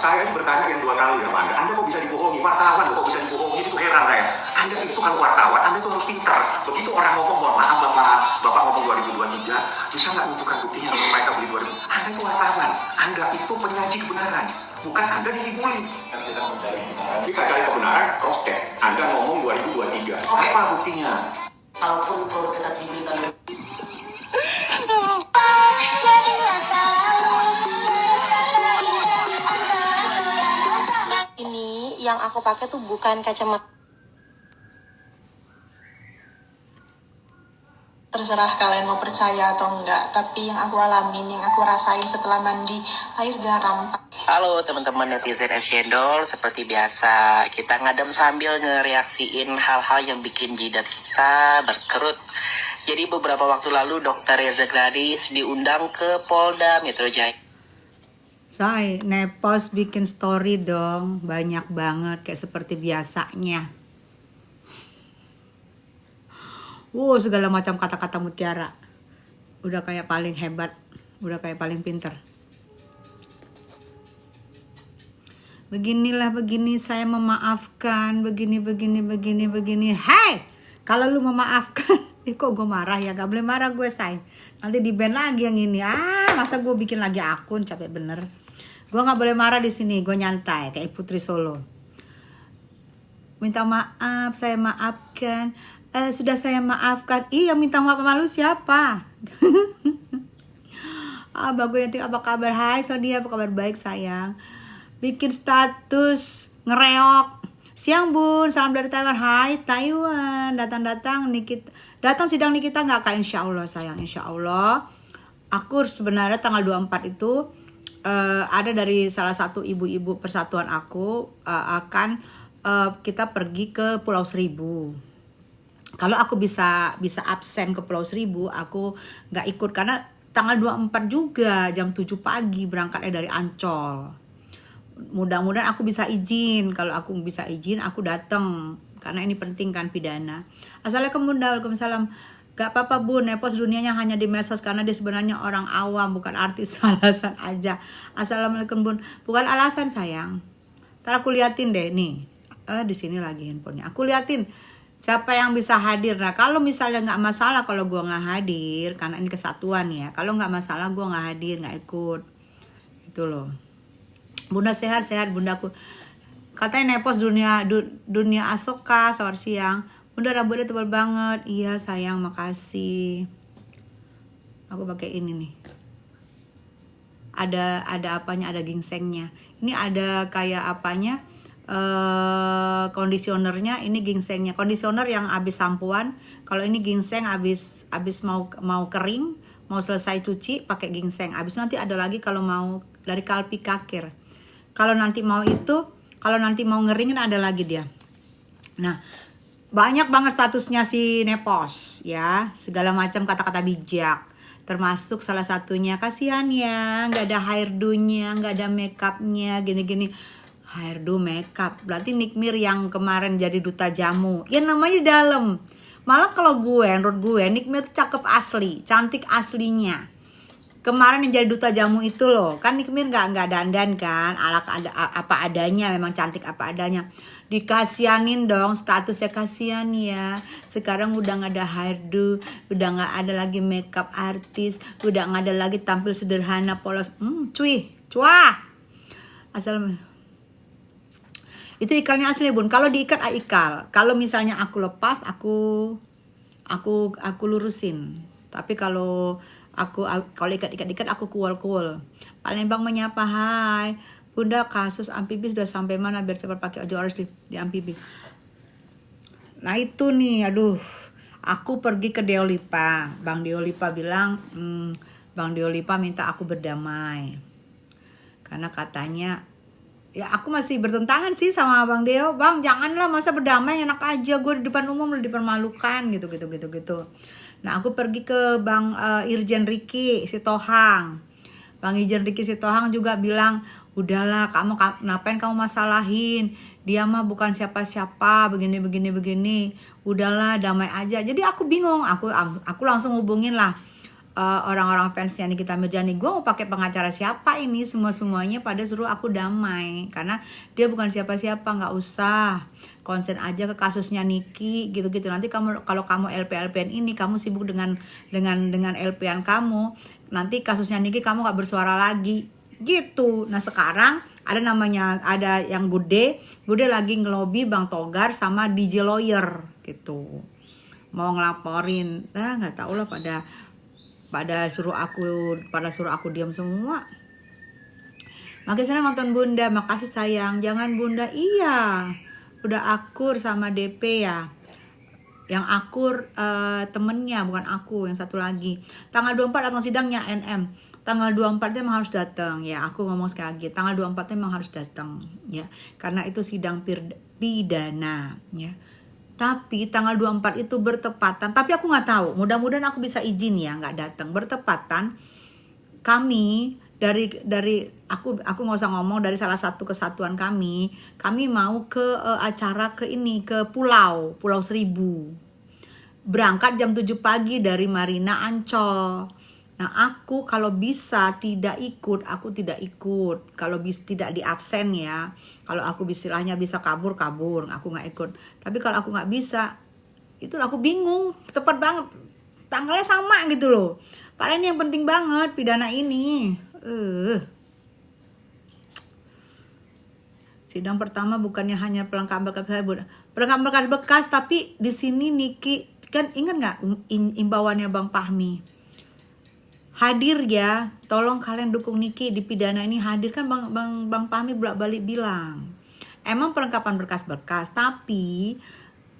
Saya ini bertanya yang 2 kali ya Pak Anda. Anda kok bisa dibohongi? Wartawan kok bisa dibohongi? Itu heran saya. Anda itu kan wartawan, Anda itu harus pintar. Begitu orang ngomong, mohon maaf Bapak ngomong 2023, bisa nggak menunjukkan buktinya kalau mereka beli 2000? Anda itu wartawan, Anda itu penyaji kebenaran. Bukan Anda dibully. Kita cari kebenaran, cross check. Anda ngomong 2023, apa buktinya? Kalaupun kalau kita dibeli tahun ini yang aku pakai tuh bukan kacamata. Terserah kalian mau percaya atau enggak, tapi yang aku alamin, yang aku rasain setelah mandi air garam. Halo teman-teman netizen Cendol, seperti biasa kita ngadem sambil ngereaksiin hal-hal yang bikin jidat kita berkerut. Jadi beberapa waktu lalu Dr. Reza Gladys diundang ke Polda Metro Jaya. Say, Nepos bikin story dong, banyak banget kayak seperti biasanya. Segala macam kata-kata mutiara. Udah kayak paling hebat, udah kayak paling pinter. Begini saya memaafkan, begini. Hey, kalau lu memaafkan, kok gue marah ya? Gak boleh marah gue, say. Nanti di ban lagi yang ini. Masa gue bikin lagi akun, capek bener. Gue gak boleh marah di sini, gue nyantai kayak Putri Solo. Minta maaf, saya maafkan. Sudah saya maafkan. Yang minta maaf sama lu siapa? Bagus Yanti, apa kabar? Hai Sonia, apa kabar? Baik sayang. Bikin status ngereok. Siang bun, salam dari Taiwan. Hai Taiwan, datang Nikita. Datang sidang Nikita nggak kak? Insya Allah sayang, insya Allah. Aku sebenarnya tanggal 24 itu ada dari salah satu ibu-ibu persatuan aku akan kita pergi ke Pulau Seribu. Kalau aku bisa absen ke Pulau Seribu, aku nggak ikut karena tanggal 24 juga jam 7 pagi berangkatnya dari Ancol. Mudah-mudahan aku bisa izin. Kalau aku bisa izin, aku datang karena ini penting kan pidana. Assalamualaikum Bunda, waalaikumsalam. Gak apa-apa Bun, Nepos dunianya hanya di medsos karena dia sebenarnya orang awam, bukan artis. Alasan aja. Assalamualaikum Bun, bukan alasan sayang. Ntar aku liatin deh nih. Di sini lagi handphonenya. Aku liatin siapa yang bisa hadir. Nah kalau misalnya nggak masalah kalau gue nggak hadir, karena ini kesatuan ya. Kalau nggak masalah gue nggak hadir, nggak ikut. Itu loh. Bunda sehat bundaku. Katanya Nepos dunia asoka. Selamat siang. Bunda rambutnya tebal banget. Iya sayang, makasih. Aku pakai ini nih. Ada apanya, ada ginsengnya. Ini ada kayak apanya? Kondisionernya, ini ginsengnya. Kondisioner yang habis sampoan. Kalau ini ginseng habis mau kering, mau selesai cuci pakai ginseng. Habis nanti ada lagi kalau mau dari kalpi kakir. Kalau nanti mau ngeringin ada lagi dia. Nah, banyak banget statusnya si Nepos ya, segala macam kata-kata bijak. Termasuk salah satunya kasihan ya, nggak ada hairdo-nya, nggak ada makeupnya, gini-gini. Hairdo makeup, berarti Nikmir yang kemarin jadi duta jamu. Ya namanya dalam. Malah kalau menurut gue, Nikmir tuh cakep asli, cantik aslinya. Kemarin yang jadi duta jamu itu loh, kan Nikmir nggak dandan kan, apa adanya, memang cantik apa adanya. Dikasianin dong, statusnya kasihan ya. Sekarang udah nggak ada hairdo, udah nggak ada lagi makeup artis, udah nggak ada lagi tampil sederhana polos. Cuah. Asal itu ikalnya asli Bun. Kalau diikat ikal. Kalau misalnya aku lepas, aku lurusin. Tapi kalau ikat aku kual. Palembang menyapa, hai Bunda, kasus amfibi sudah sampai mana biar cepat pakai ojo orange di amfibi. Nah itu nih, aduh, aku pergi ke Deolipa. Bang Deolipa bilang, Bang Deolipa minta aku berdamai karena katanya, ya aku masih bertentangan sih sama Bang Deo. Bang janganlah, masa berdamai, enak aja gue di depan umum udah dipermalukan gitu. Nah aku pergi ke Bang Irjen Riki Sitohang. Bang Irjen Riki Sitohang juga bilang, udahlah kamu ngapain kamu masalahin, dia mah bukan siapa-siapa, begini. Udahlah damai aja. Jadi aku bingung, aku langsung hubungin lah orang-orang fansnya Nikita Mirzani, gue mau pakai pengacara siapa ini, semuanya pada suruh aku damai karena dia bukan siapa-siapa, nggak usah, konsen aja ke kasusnya Niki gitu-gitu. Nanti kamu kalau kamu LPN ini kamu sibuk dengan LPN kamu, nanti kasusnya Niki kamu nggak bersuara lagi gitu. Nah sekarang ada yang Gude lagi ngelobi Bang Togar sama DJ Lawyer gitu, mau ngelaporin, nggak tahu lah, pada suruh aku diam semua. Makanya saya nonton Bunda, makasih sayang. Jangan Bunda, iya udah akur sama DP ya, yang akur temennya bukan aku, yang satu lagi. Tanggal 24 datang sidangnya NM, tanggal 24 itu memang harus datang ya, aku ngomong sekali lagi, tanggal 24 itu memang harus datang ya, karena itu sidang pidana ya. Tapi tanggal 24 itu bertepatan, tapi aku nggak tahu, mudah-mudahan aku bisa izin ya nggak datang, bertepatan kami dari aku nggak usah ngomong, dari salah satu kesatuan kami mau ke acara ke Pulau Seribu, berangkat jam 7 pagi dari Marina Ancol. Nah aku kalau bisa tidak ikut, aku tidak ikut. Kalau tidak di absen ya. Kalau aku istilahnya bisa kabur, aku nggak ikut. Tapi kalau aku nggak bisa, itu aku bingung. Tepat banget, tanggalnya sama gitu loh. Padahal ini yang penting banget pidana ini. Sidang pertama bukannya hanya pelengkapan berkas bekas, tapi di sini Niki kan ingat nggak imbauannya Bang Fahmi? Hadir ya, tolong kalian dukung Niki di pidana ini, hadir kan Bang Fahmi bolak-balik bilang. Emang pelengkapan berkas-berkas, tapi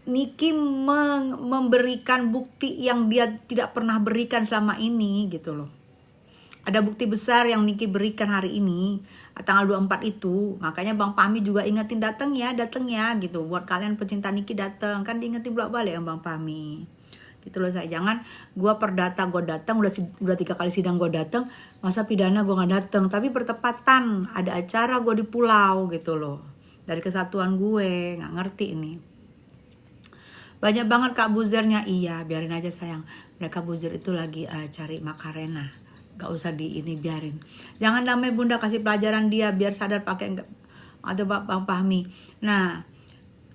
Niki memberikan bukti yang dia tidak pernah berikan selama ini gitu loh. Ada bukti besar yang Niki berikan hari ini, tanggal 24 itu. Makanya Bang Fahmi juga ingetin datang ya gitu. Buat kalian pecinta Niki datang, kan diingetin bolak-balik ya Bang Fahmi. Gitu loh saya, jangan gue perdata gue datang, udah 3 kali sidang gue datang, masa pidana gue nggak datang. Tapi bertepatan ada acara gue di pulau gitu loh, dari kesatuan gue, nggak ngerti ini. Banyak banget Kak buzernya, iya biarin aja sayang, mereka buzzer itu lagi cari Makarena, nggak usah biarin. Jangan damai Bunda, kasih pelajaran dia biar sadar pakai ada Bang Fahmi. Nah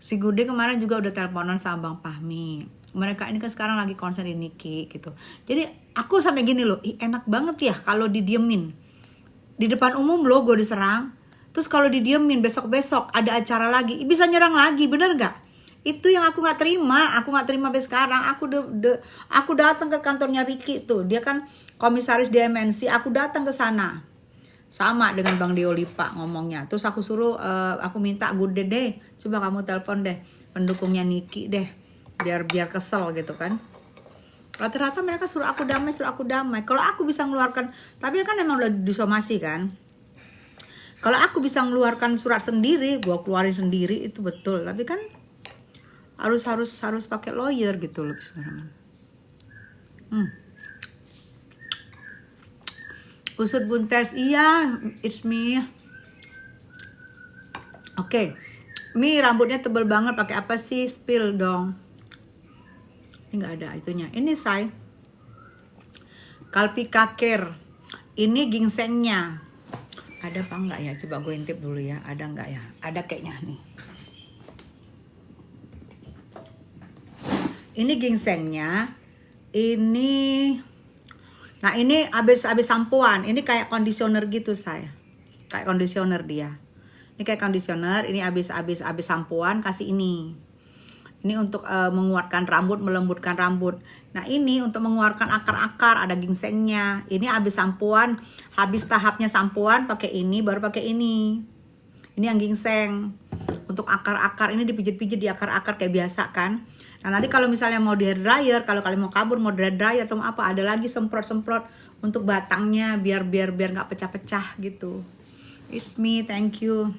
si Gude kemarin juga udah teleponan sama Bang Fahmi. Mereka ini kan sekarang lagi konser di Niki gitu. Jadi aku sampai gini loh, enak banget ya kalau didiemin. Di depan umum loh gue diserang. Terus kalau didiemin besok-besok ada acara lagi, bisa nyerang lagi, bener gak? Itu yang aku gak terima. Aku gak terima sampai sekarang. Aku datang ke kantornya Ricky tuh. Dia kan komisaris DMNC. Aku datang ke sana. Sama dengan Bang Dio Lipa ngomongnya. Terus aku suruh, aku minta Gude deh, coba kamu telepon deh pendukungnya Niki deh. Biar kesel gitu kan. Rata-rata mereka suruh aku damai. Kalau aku bisa ngeluarkan, tapi kan emang udah disomasi kan. Kalau aku bisa ngeluarkan surat sendiri, gua keluarin sendiri itu betul. Tapi kan harus pakai lawyer gitu loh sebenarnya. Usut buntes, iya, it's me. Oke. Mi rambutnya tebel banget, pakai apa sih? Spill dong. Ini nggak ada itunya. Ini say kalpi kaker, ini ginsengnya ada apa enggak ya, coba gue intip dulu ya, ada enggak ya, ada kayaknya nih. Ini ginsengnya, ini nah ini abis sampoan, ini kayak kondisioner gitu saya, kayak kondisioner dia, ini kayak kondisioner, ini abis sampoan kasih ini. Ini untuk menguatkan rambut, melembutkan rambut. Nah ini untuk mengeluarkan akar-akar, ada ginsengnya. Ini habis sampoan, habis tahapnya sampoan pakai ini, baru pakai ini. Ini yang ginseng. Untuk akar-akar ini dipijit-pijit di akar-akar kayak biasa kan. Nah nanti kalau misalnya mau di hair dryer, kalau kalian mau kabur, mau hair dryer atau apa, ada lagi semprot-semprot untuk batangnya biar nggak pecah-pecah gitu. It's me, thank you.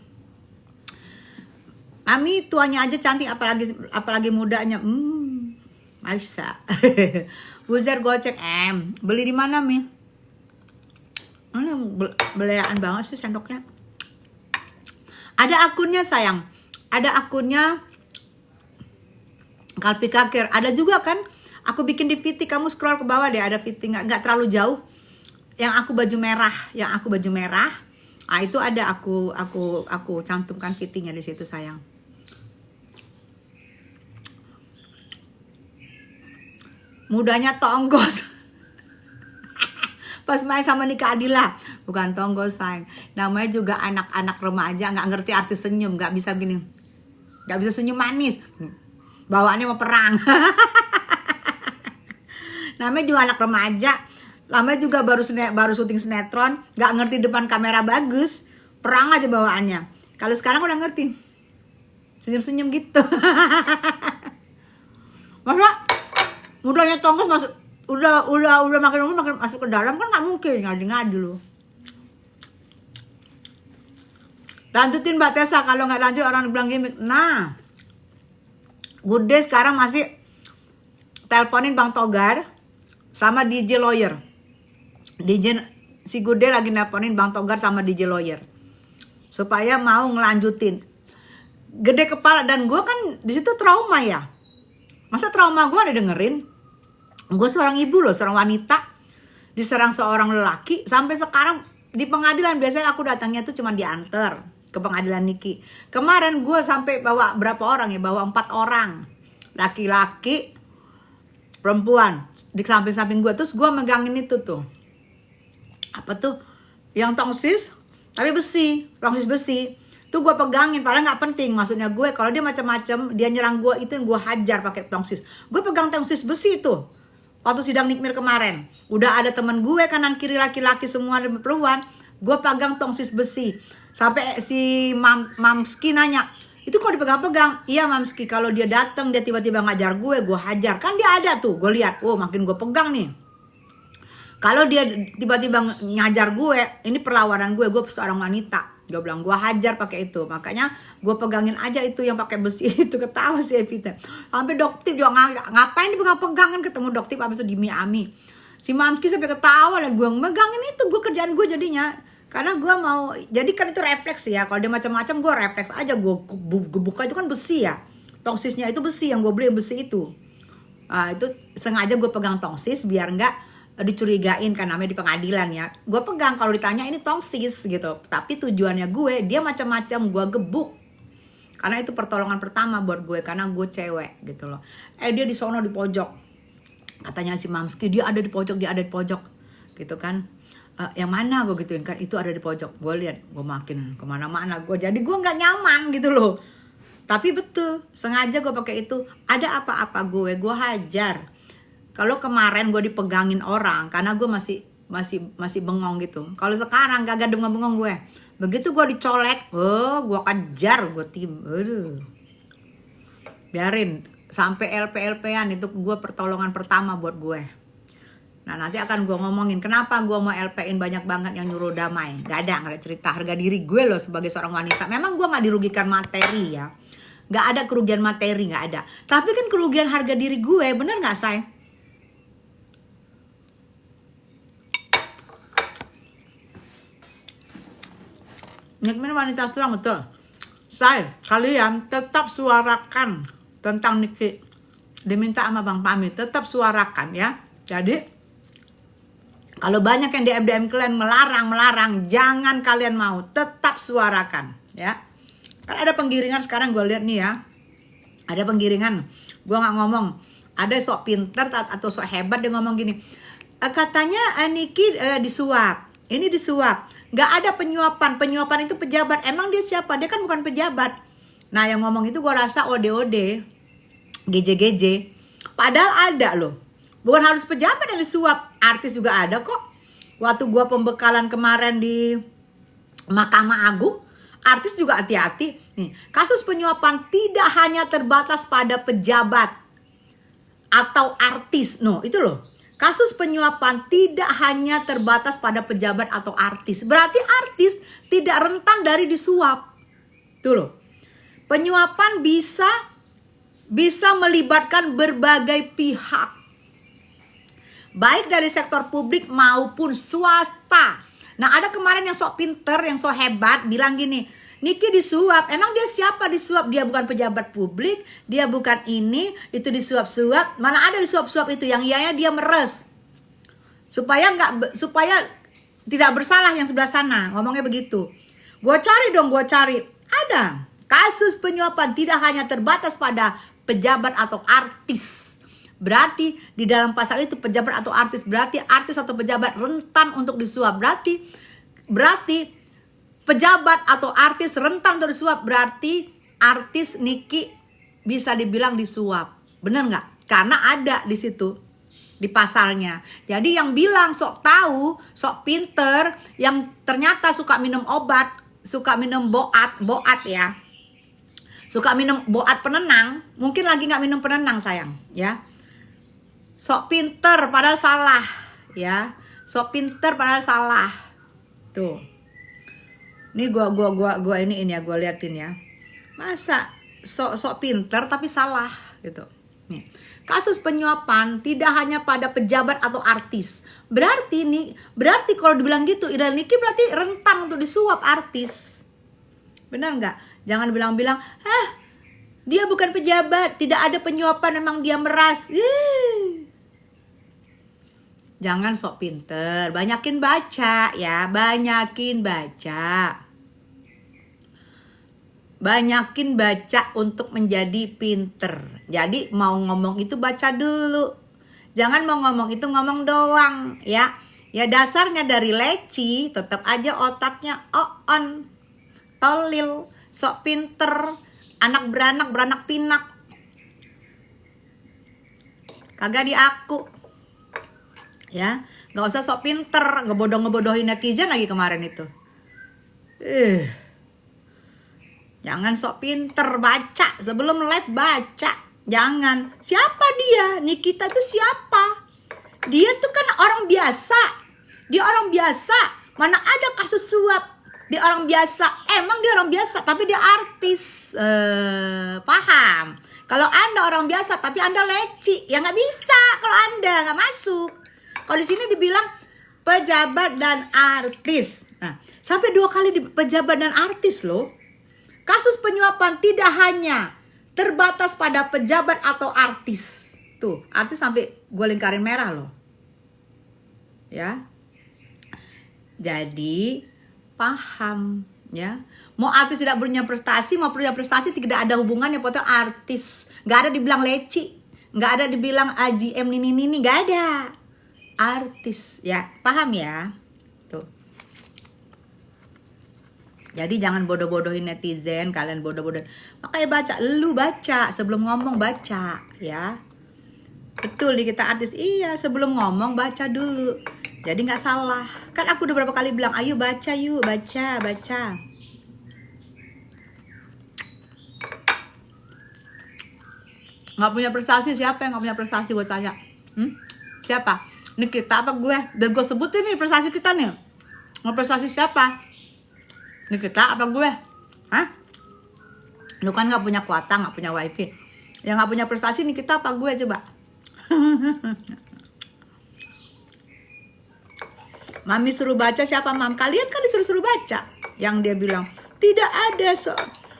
Ami tuanya aja cantik, apalagi mudanya. Masya. Buzer gocek beli di mana Mi? Ini belayaan banget sih sendoknya. Ada akunnya sayang. Ada akunnya Kalpi Kaker. Ada juga kan Aku bikin di VT, kamu scroll ke bawah deh, ada VT nggak terlalu jauh. Yang aku baju merah, itu ada aku cantumkan VT-nya di situ sayang. Mudanya tonggos. Pas main sama Nika Adila, bukan tonggos sayang. Namanya juga anak-anak remaja, nggak ngerti arti senyum, nggak bisa gini, nggak bisa senyum manis. Bawaannya mau perang. Namanya juga anak remaja, namanya juga baru syuting sinetron, nggak ngerti depan kamera bagus, perang aja bawaannya. Kalau sekarang udah ngerti, senyum-senyum gitu. Masa mudanya tonggos masuk, udah makin umur makin masuk ke dalam kan nggak mungkin ngadi-ngadi loh. Lanjutin Mbak Tessa, kalau nggak lanjut orang bilang gimmick. Nah, Good Day sekarang masih teleponin Bang Togar sama DJ Lawyer. Si Good Day lagi nelponin Bang Togar sama DJ Lawyer supaya mau ngelanjutin. Gede kepala, dan gue kan di situ trauma ya. Masa trauma gue ada dengerin? Gue seorang ibu loh, seorang wanita diserang seorang lelaki. Sampai sekarang di pengadilan biasanya aku datangnya tuh cuma diantar ke pengadilan Niki. Kemarin gue sampai bawa berapa orang ya? Bawa 4 orang, laki-laki, perempuan di samping-samping gue. Terus gue megangin itu tuh, apa tuh, yang tongsis tapi besi, tongsis besi tuh gue pegangin. Padahal nggak penting, maksudnya gue kalau dia macam-macam, dia nyerang gue, itu yang gue hajar pakai tongsis. Gue pegang tongsis besi itu waktu sidang Nikmir kemarin. Udah ada teman gue kanan kiri laki-laki semua, ada perempuan, gue pegang tongsis besi. Sampai si Mamski nanya, itu kok dipegang-pegang? Iya Mamski, kalau dia datang dia tiba-tiba ngajar gue hajar. Kan dia ada tuh, gue lihat, oh makin gue pegang nih. Kalau dia tiba-tiba ngajar gue, ini perlawanan gue seorang wanita. Gue bilang gue hajar pakai itu. Makanya gue pegangin aja itu yang pakai besi itu. Ketawa si Evita. Sampai Doktip juga ngapain dipegang-pegangan, ketemu Doktip habis itu di Miami. Si Mamski sampai ketawa dan gue megangin itu, gue kerjaan gue jadinya. Karena gue mau, jadi kan itu refleks ya. Kalau dia macam-macam gue refleks aja, gue buka itu kan besi ya. Tongsisnya itu besi, yang gue beli besi itu. Itu sengaja gue pegang tongsis biar nggak dicurigain, kan namanya di pengadilan ya. Gue pegang kalau ditanya ini tongsis gitu. Tapi tujuannya gue, dia macam-macam gue gebuk. Karena itu pertolongan pertama buat gue, karena gue cewek gitu loh. Dia di sono di pojok. Katanya si Mamski, dia ada di pojok gitu kan. Yang mana gue gituin kan, itu ada di pojok. Gue lihat, gue makin kemana-mana gue, jadi gue nggak nyaman gitu loh. Tapi betul, sengaja gue pakai itu. Ada apa-apa gue hajar. Kalau kemarin gue dipegangin orang, karena gue masih bengong gitu. Kalau sekarang gak bengong gue. Begitu gue dicolek, gue kejar, gue biarin sampai LP-LP-an, itu gue pertolongan pertama buat gue. Nah nanti akan gue ngomongin kenapa gue mau LP-in banyak banget yang nyuruh damai. Gak ada cerita harga diri gue loh sebagai seorang wanita. Memang gue gak dirugikan materi ya, gak ada kerugian materi, gak ada. Tapi kan kerugian harga diri gue, bener gak say? Nikmin wanita strong, betul. Say, kalian tetap suarakan tentang Niki. Diminta sama Bang Pami, tetap suarakan ya. Jadi kalau banyak yang DM kalian melarang, jangan kalian mau, tetap suarakan ya. Kan ada penggiringan sekarang, gue lihat nih ya. Ada penggiringan, gue nggak ngomong. Ada sok pinter atau sok hebat dia ngomong gini. Katanya Niki disuap, ini disuap. Nggak ada penyuapan itu pejabat. Emang dia siapa? Dia kan bukan pejabat. Nah yang ngomong itu gue rasa OD-OD, GJ-GJ. Padahal ada loh. Bukan harus pejabat yang disuap, artis juga ada kok. Waktu gue pembekalan kemarin di Mahkamah Agung, artis juga hati-hati. Nih, kasus penyuapan tidak hanya terbatas pada pejabat atau artis. No, itu loh. Kasus penyuapan tidak hanya terbatas pada pejabat atau artis. Berarti artis tidak rentan dari disuap. Tuh loh. Penyuapan bisa melibatkan berbagai pihak. Baik dari sektor publik maupun swasta. Nah ada kemarin yang sok pinter, yang sok hebat bilang gini, Niki disuap. Emang dia siapa disuap? Dia bukan pejabat publik, dia bukan ini, itu disuap-suap. Mana ada disuap-suap itu, yang ianya dia meres. Supaya tidak bersalah yang sebelah sana, ngomongnya begitu. Gue cari. Ada kasus penyuapan tidak hanya terbatas pada pejabat atau artis. Berarti di dalam pasal itu pejabat atau artis, berarti artis atau pejabat rentan untuk disuap. Berarti pejabat atau artis rentan untuk disuap, berarti artis Niki bisa dibilang disuap. Bener nggak? Karena ada di situ di pasalnya. Jadi yang bilang sok tahu, sok pinter, yang ternyata suka minum obat, suka minum boat ya. Suka minum boat penenang, mungkin lagi nggak minum penenang sayang, ya. Sok pinter padahal salah, ya. Sok pinter padahal salah. Tuh. Ini gua ini ya, gua liatin ya. Masa sok pinter tapi salah gitu. Nih. Kasus penyuapan tidak hanya pada pejabat atau artis. Berarti kalau dibilang gitu, Ida Niki berarti rentan untuk disuap artis. Benar nggak? Jangan bilang-bilang, dia bukan pejabat, tidak ada penyuapan, memang dia meras. Jangan sok pinter, banyakin baca ya, banyakin baca untuk menjadi pinter. Jadi mau ngomong itu baca dulu, jangan mau ngomong itu ngomong doang ya. Ya dasarnya dari leci, tetap aja otaknya on, tolil, sok pinter, anak beranak pinak, kagak di aku. Ya, nggak usah sok pinter, ngebodohin netizen lagi kemarin itu. Jangan sok pinter, baca sebelum live, baca. Jangan. Siapa dia? Nikita itu siapa? Dia tuh kan orang biasa. Dia orang biasa. Mana ada kasus suap? Dia orang biasa. Emang dia orang biasa, tapi dia artis. Paham? Kalau Anda orang biasa, tapi Anda leci, ya nggak bisa. Kalau Anda nggak masuk. Kalau di sini dibilang pejabat dan artis. Nah, sampai 2 kali di pejabat dan artis loh. Kasus penyuapan tidak hanya terbatas pada pejabat atau artis. Tuh, artis sampai gue lingkarin merah loh. Ya. Jadi, paham ya. Mau artis tidak punya prestasi, mau punya prestasi tidak ada hubungannya, pokoknya artis. Gak ada dibilang leci, gak ada dibilang AGM ini, gak ada. Artis ya, paham ya. Tuh. Jadi jangan bodoh-bodohin netizen, kalian bodoh-bodohin. Makanya baca sebelum ngomong, baca ya. Betul di kita artis, iya sebelum ngomong baca dulu. Jadi nggak salah. Kan aku udah berapa kali bilang, ayo baca yuk, baca. Nggak punya prestasi, siapa yang nggak punya prestasi buat tanya? Siapa? Ini kita apa gue? Dan gue sebutin nih prestasi kita nih. Mau prestasi siapa? Ini kita apa gue? Hah? Lu kan gak punya kuota, gak punya wifi. Yang gak punya prestasi nih kita apa gue coba? Mami suruh baca siapa mam? Kalian kan disuruh baca. Yang dia bilang, tidak ada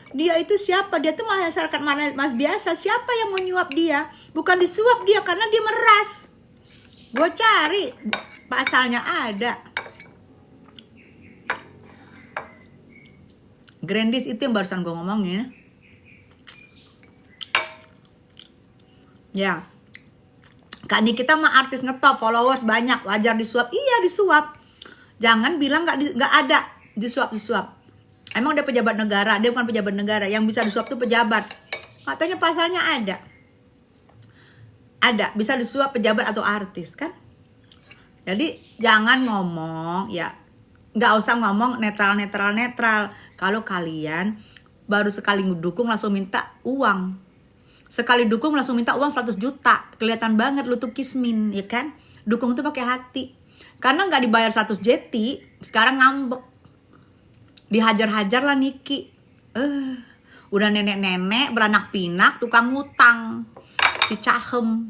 dia itu siapa? Dia tuh masyarakat mas biasa. Siapa yang mau nyuap dia? Bukan disuap dia karena dia meras. Gue cari pasalnya ada. Grandis itu yang barusan gue ngomongin. Ya. Kak Nikita mah artis ngetop, followers banyak, wajar disuap. Iya disuap. Jangan bilang nggak ada disuap. Emang dia pejabat negara, dia bukan pejabat negara. Yang bisa disuap tuh pejabat. Katanya pasalnya ada. Ada, bisa disuap pejabat atau artis kan. Jadi jangan ngomong ya, nggak usah ngomong netral. Kalau kalian baru sekali ngedukung langsung minta uang. Sekali dukung langsung minta uang 100 juta. Kelihatan banget lu tuh kismin, ya kan. Dukung tuh pakai hati. Karena nggak dibayar 100 jeti, sekarang ngambek. Dihajar-hajar lah Niki. Udah nenek-nenek beranak pinak, tukang ngutang. Si cahem.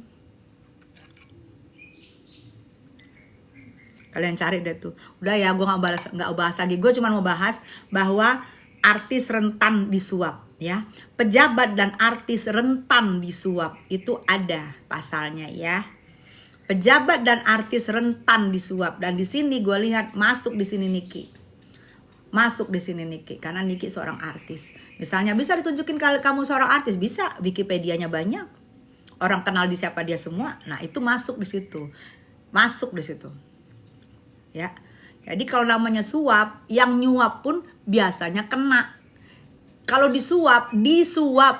Kalian cari deh tuh. Udah ya, gue nggak bahas lagi. Gue cuma mau bahas bahwa artis rentan disuap ya. Pejabat dan artis rentan disuap itu ada pasalnya ya. Pejabat dan artis rentan disuap, dan di sini gue lihat masuk di sini Niki. Masuk di sini Niki karena Niki seorang artis. Misalnya bisa ditunjukin kalau kamu seorang artis, bisa, Wikipedianya banyak. Orang kenal di siapa dia semua. Nah, itu masuk di situ. Masuk di situ. Ya. Jadi kalau namanya suap, yang nyuap pun biasanya kena. Kalau disuap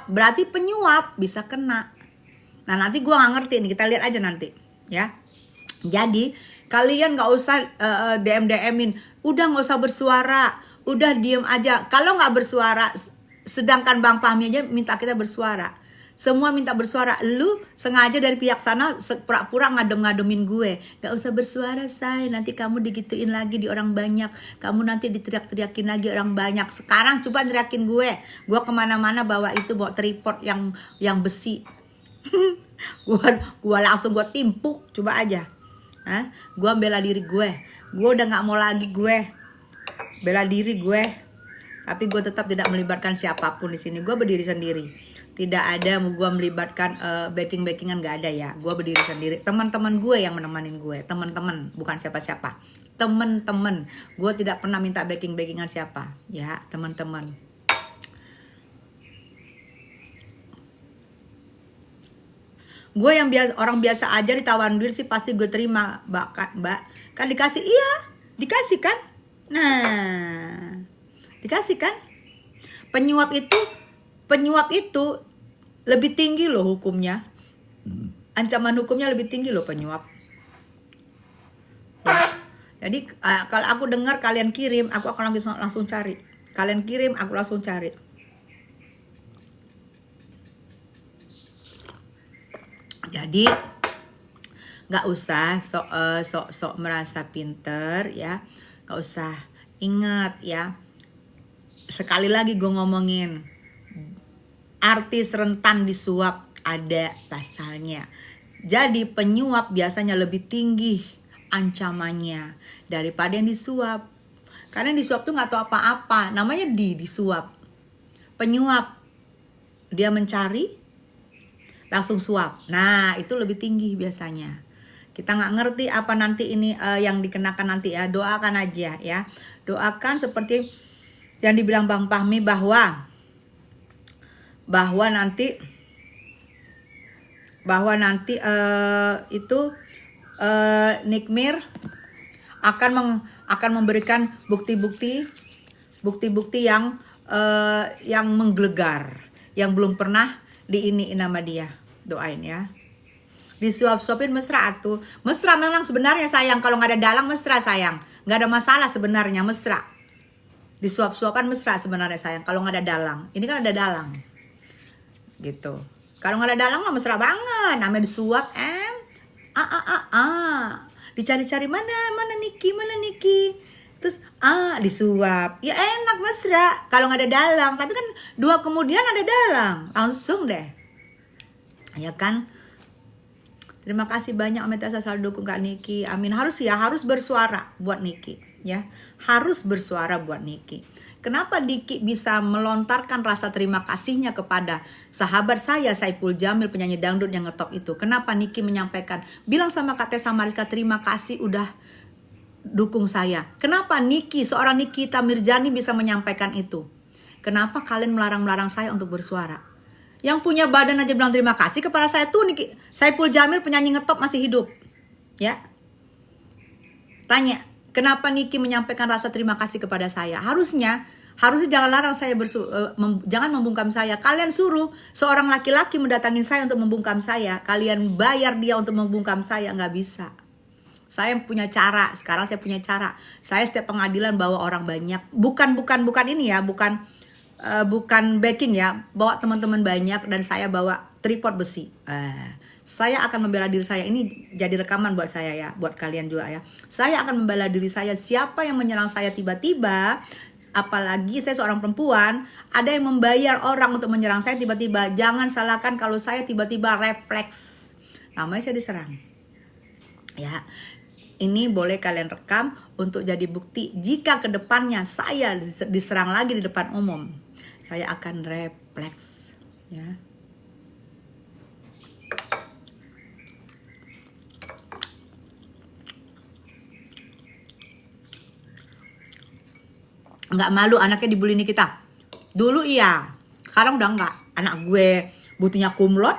berarti penyuap bisa kena. Nah, nanti gua nggak ngerti nih, kita lihat aja nanti, ya. Jadi kalian nggak usah DM-in, udah nggak usah bersuara, udah diem aja. Kalau nggak bersuara, sedangkan Bang Fahmi aja minta kita bersuara. Semua minta bersuara, lu sengaja dari pihak sana pura-pura ngadem-ngademin gue. Gak usah bersuara say, nanti kamu digituin lagi di orang banyak. Kamu nanti diteriak-teriakin lagi orang banyak. Sekarang coba teriakin gue. Gue kemana-mana bawa tripod yang besi. Gue langsung gue timpuk, coba aja. Gue bela diri gue. Gue udah gak mau lagi gue bela diri gue. Tapi gue tetap tidak melibatkan siapapun di sini. Gue berdiri sendiri. Tidak ada gue melibatkan backing-backingan, gak ada ya. Gue berdiri sendiri. Teman-teman gue yang menemanin gue. Teman-teman, bukan siapa-siapa. Teman-teman. Gue tidak pernah minta backing-backingan siapa. Ya, teman-teman. Gue yang orang biasa aja ditawarin duit sih pasti gue terima, mbak. Kan dikasih, iya, dikasih kan. Nah, dikasih kan. Penyuap itu lebih tinggi loh hukumnya. Ancaman hukumnya lebih tinggi loh penyuap. Ya. Jadi kalau aku dengar kalian kirim, aku akan langsung cari. Kalian kirim, aku langsung cari. Jadi nggak usah sok merasa pinter ya. Nggak usah. Ingat ya. Sekali lagi gue ngomongin, artis rentan disuap ada pasalnya. Jadi penyuap biasanya lebih tinggi ancamannya daripada yang disuap. Karena yang disuap tuh nggak tahu apa-apa. Namanya disuap. Penyuap dia mencari langsung suap. Nah, itu lebih tinggi biasanya. Kita nggak ngerti apa nanti ini yang dikenakan nanti ya. Doakan aja ya. Doakan seperti yang dibilang Bang Fahmi bahwa nanti Nikmir akan memberikan bukti-bukti yang menggelegar, yang belum pernah diiniin nama dia. Doain ya. Disuap-suapin mesra atuh. Mesra memang sebenarnya sayang, kalau nggak ada dalang mesra sayang, nggak ada masalah sebenarnya mesra. Disuap-suapan mesra sebenarnya sayang, kalau nggak ada dalang. Ini kan ada dalang. Gitu. Kalau nggak ada dalang mah mesra banget. Namanya disuap dicari-cari mana Niki. Terus disuap. Ya enak mesra kalau nggak ada dalang. Tapi kan 2 kemudian ada dalang. Langsung deh. Ya kan? Terima kasih banyak Om Tessa selalu dukung Kak Niki. Amin. Harus bersuara buat Niki ya. Harus bersuara buat Niki. Kenapa Niki bisa melontarkan rasa terima kasihnya kepada sahabat saya Saiful Jamil, penyanyi dangdut yang ngetop itu? Kenapa Niki menyampaikan, bilang sama Kak Tessa Mariska terima kasih udah dukung saya? Kenapa Niki, seorang Nikita Mirjani bisa menyampaikan itu? Kenapa kalian melarang saya untuk bersuara? Yang punya badan aja bilang terima kasih kepada saya tuh Niki Saiful Jamil, penyanyi ngetop masih hidup. Ya. Tanya, kenapa Niki menyampaikan rasa terima kasih kepada saya? Harusnya jangan larang saya jangan membungkam saya. Kalian suruh seorang laki-laki mendatangin saya untuk membungkam saya. Kalian bayar dia untuk membungkam saya, nggak bisa. Saya punya cara. Sekarang saya punya cara. Saya setiap pengadilan bawa orang banyak. Bukan ini ya, bukan backing ya. Bawa teman-teman banyak dan saya bawa tripod besi. Saya akan membela diri saya. Ini jadi rekaman buat saya ya, buat kalian juga ya. Saya akan membela diri saya. Siapa yang menyerang saya tiba-tiba, apalagi saya seorang perempuan, ada yang membayar orang untuk menyerang saya tiba-tiba. Jangan salahkan kalau saya tiba-tiba refleks. Namanya saya diserang. Ya. Ini boleh kalian rekam untuk jadi bukti jika kedepannya saya diserang lagi di depan umum. Saya akan refleks, ya. Nggak malu anaknya dibully Nikita. Dulu iya, sekarang udah nggak. Anak gue butuhnya kumlot,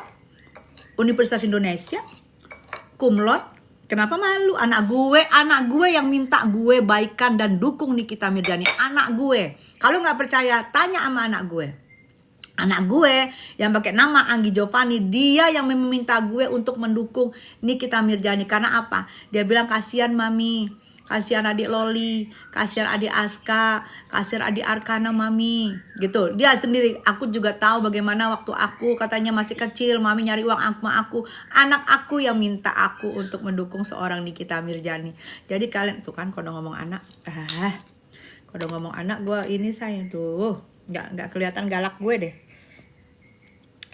Universitas Indonesia, kumlot. Kenapa malu? Anak gue yang minta gue baikan dan dukung Nikita Mirzani. Anak gue. Kalau nggak percaya, tanya sama anak gue. Anak gue yang pakai nama Anggi Giovanni, dia yang meminta gue untuk mendukung Nikita Mirzani. Karena apa? Dia bilang kasihan mami, kasihan adik Loli, kasihan adik Aska, kasihan adik Arkana mami, gitu. Dia sendiri, aku juga tahu bagaimana waktu aku katanya masih kecil, mami nyari uang sama aku. Anak aku yang minta aku untuk mendukung seorang Nikita Mirzani. Jadi kalian tuh kan kalau ngomong anak, kalau ngomong anak gue ini saya tuh nggak kelihatan galak gue deh.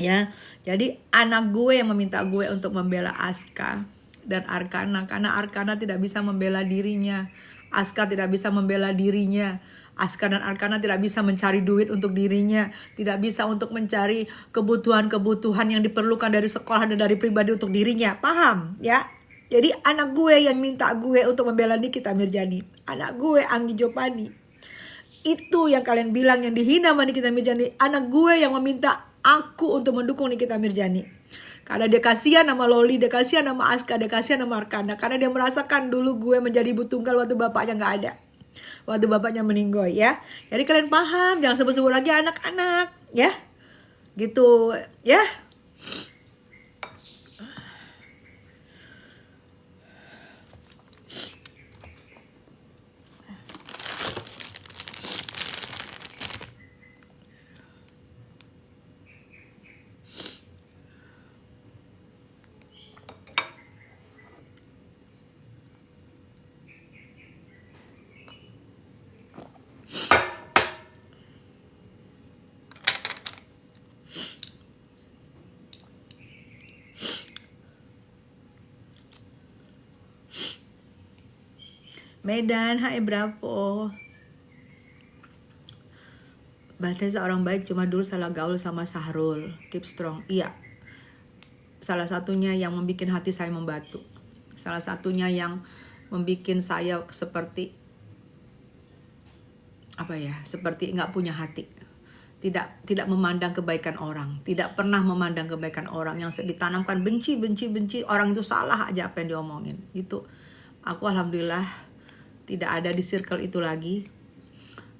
Ya, jadi anak gue yang meminta gue untuk membela Aska dan Arkana, karena Arkana tidak bisa membela dirinya, Aska tidak bisa membela dirinya, Aska dan Arkana tidak bisa mencari duit untuk dirinya, tidak bisa untuk mencari kebutuhan-kebutuhan yang diperlukan dari sekolah dan dari pribadi untuk dirinya, paham ya? Jadi anak gue yang minta gue untuk membela Nikita Mirzani, anak gue Anggi Giovanni. Itu yang kalian bilang yang dihina sama Nikita Mirzani, anak gue yang meminta aku untuk mendukung Nikita Mirzani. Karena dia kasihan sama Loli, dia kasihan sama Aska, dia kasihan sama Arkana. Karena dia merasakan dulu gue menjadi ibu tunggal waktu bapaknya gak ada, waktu bapaknya meninggal, ya. Jadi kalian paham, jangan sebut-sebut lagi anak-anak, ya. Gitu, ya. Medan, hai Bravo. Berarti seorang baik cuma dulu salah gaul sama Sahrul. Keep strong. Iya. Salah satunya yang membuat hati saya membatu. Salah satunya yang membuat saya seperti apa ya? Seperti nggak punya hati. Tidak memandang kebaikan orang. Tidak pernah memandang kebaikan orang. Yang ditanamkan benci. Orang itu salah aja apa yang diomongin. Itu aku alhamdulillah tidak ada di circle itu lagi.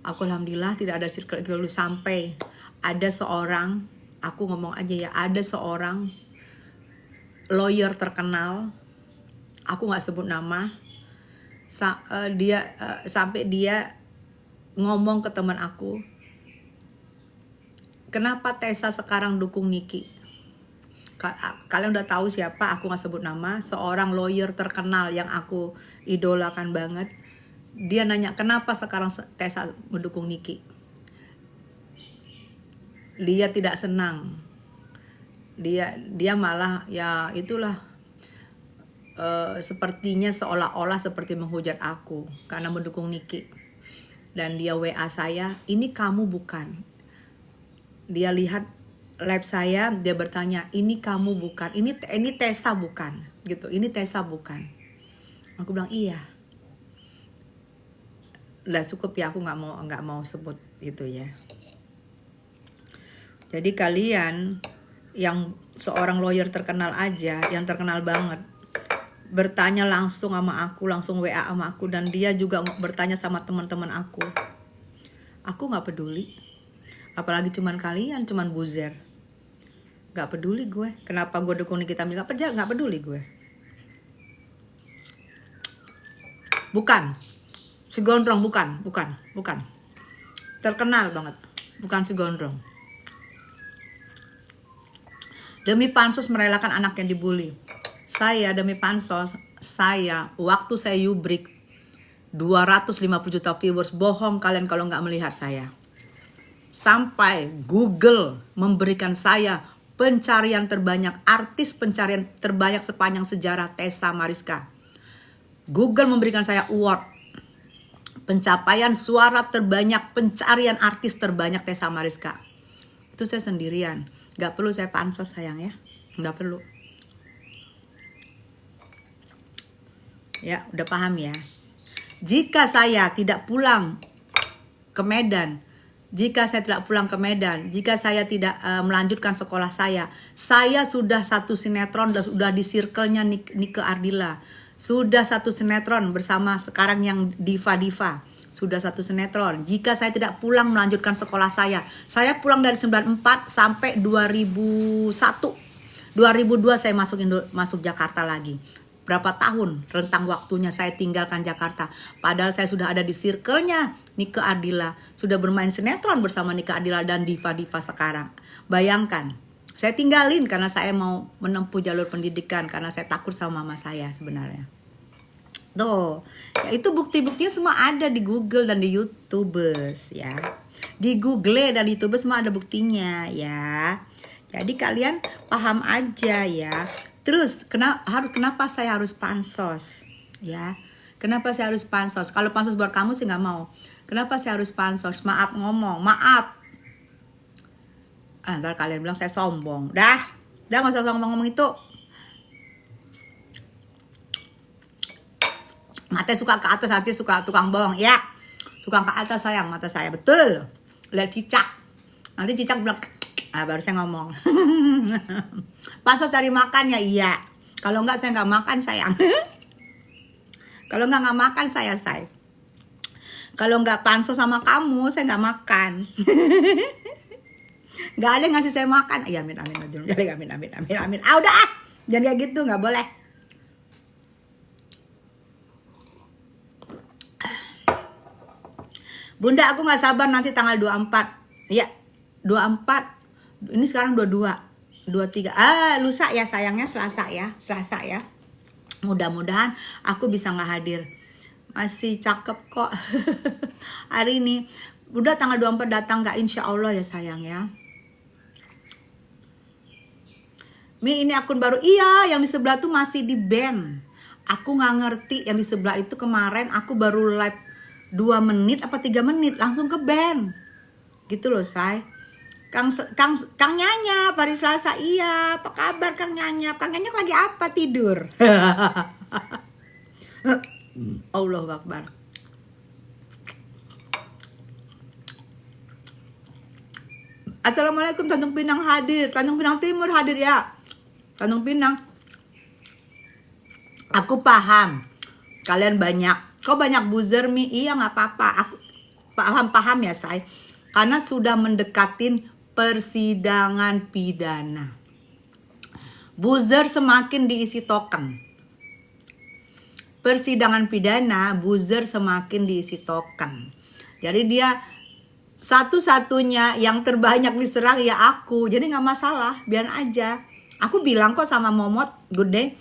Aku alhamdulillah tidak ada circle itu dulu sampai ada seorang, aku ngomong aja ya, ada seorang lawyer terkenal, aku nggak sebut nama, sampai dia ngomong ke teman aku, kenapa Tessa sekarang dukung Niki? Kalian udah tahu siapa, aku nggak sebut nama, seorang lawyer terkenal yang aku idolakan banget. Dia nanya kenapa sekarang Tessa mendukung Niki. Dia tidak senang. Dia malah ya itulah sepertinya seolah-olah seperti menghujat aku karena mendukung Niki. Dan dia WA saya, ini kamu bukan. Dia lihat live saya, dia bertanya, ini kamu bukan, ini Tessa bukan, gitu. Ini Tessa bukan. Aku bilang iya. Udah cukup ya, aku nggak mau sebut itu ya. Jadi kalian yang seorang lawyer terkenal aja, yang terkenal banget, bertanya langsung sama aku, langsung WA sama aku, dan dia juga bertanya sama teman-teman aku nggak peduli. Apalagi cuman kalian, cuman buzzer. Nggak peduli gue. Kenapa gue dukung Nikita Mirzani? Nggak peduli gue. Bukan. Si Gondrong bukan. Terkenal banget. Bukan si Gondrong. Demi pansos merelakan anak yang dibully. Saya demi pansos, waktu saya yubrik 250 juta viewers, bohong kalian kalau nggak melihat saya. Sampai Google memberikan saya pencarian terbanyak, artis pencarian terbanyak sepanjang sejarah Tessa Mariska. Google memberikan saya award pencapaian suara terbanyak, pencarian artis terbanyak Tessa Mariska. Itu saya sendirian. Gak perlu saya pansos sayang ya. Gak perlu. Ya, udah paham ya. Jika saya tidak pulang ke Medan, jika saya tidak melanjutkan sekolah saya sudah satu sinetron, sudah di circle-nya Nike Ardila. Sudah satu sinetron bersama sekarang yang diva-diva. Sudah satu sinetron. Jika saya tidak pulang melanjutkan sekolah saya pulang dari 94 sampai 2001. 2002 saya masuk Jakarta lagi. Berapa tahun rentang waktunya saya tinggalkan Jakarta. Padahal saya sudah ada di circle-nya Nike Ardila. Sudah bermain sinetron bersama Nike Ardila dan diva-diva sekarang. Bayangkan. Saya tinggalin karena saya mau menempuh jalur pendidikan. Karena saya takut sama mama saya sebenarnya. Tuh. Ya, itu bukti-buktinya semua ada di Google dan di YouTubers ya. Di Google dan di YouTube semua ada buktinya ya. Jadi kalian paham aja ya. Terus kenapa saya harus pansos ya? Kenapa saya harus pansos? Kalau pansos buat kamu sih nggak mau. Kenapa saya harus pansos? Maaf ngomong, maaf. Ntar kalian bilang saya sombong. Dah nggak usah ngomong itu. Mata suka ke atas, hati suka tukang bohong ya. Suka ke atas sayang, mata saya betul. Lihat cicak. Nanti cicak bilang, baru saya ngomong. Pansos cari makan ya iya. Kalau enggak saya enggak makan sayang. Kalau enggak makan saya say. Kalau enggak pansos sama kamu saya enggak makan. Enggak ada yang ngasih saya makan. Ya amin. Amin. Udah. Jangan kayak gitu, enggak boleh. Bunda aku enggak sabar nanti tanggal 24. Iya. 24. Ini sekarang 22. 23 lusa ya sayangnya, Selasa ya. Mudah-mudahan aku bisa nggak hadir. Masih cakep kok. Hari ini udah tanggal 24 datang nggak, insya Allah ya sayang ya. Mi ini akun baru. Iya, yang di sebelah tuh masih di ban. Aku nggak ngerti yang di sebelah itu. Kemarin aku baru live 2 menit apa 3 menit langsung ke ban gitu loh say. Kang Nyanyap hari Selasa. Iya, apa kabar Kang Nyanyap? Kang Nyanyap lagi apa, tidur? Allahu Akbar. Assalamualaikum, Tanjung Pinang hadir. Tanjung Pinang Timur hadir ya. Tanjung Pinang. Aku paham. Kalian banyak. Kok banyak buzzer Mi? Iya nggak apa-apa. Aku paham ya say. Karena sudah mendekatin persidangan pidana. Buzzer semakin diisi token. Persidangan pidana, buzzer semakin diisi token. Jadi dia satu-satunya yang terbanyak diserang ya aku. Jadi nggak masalah, biar aja. Aku bilang kok sama Momot, good day.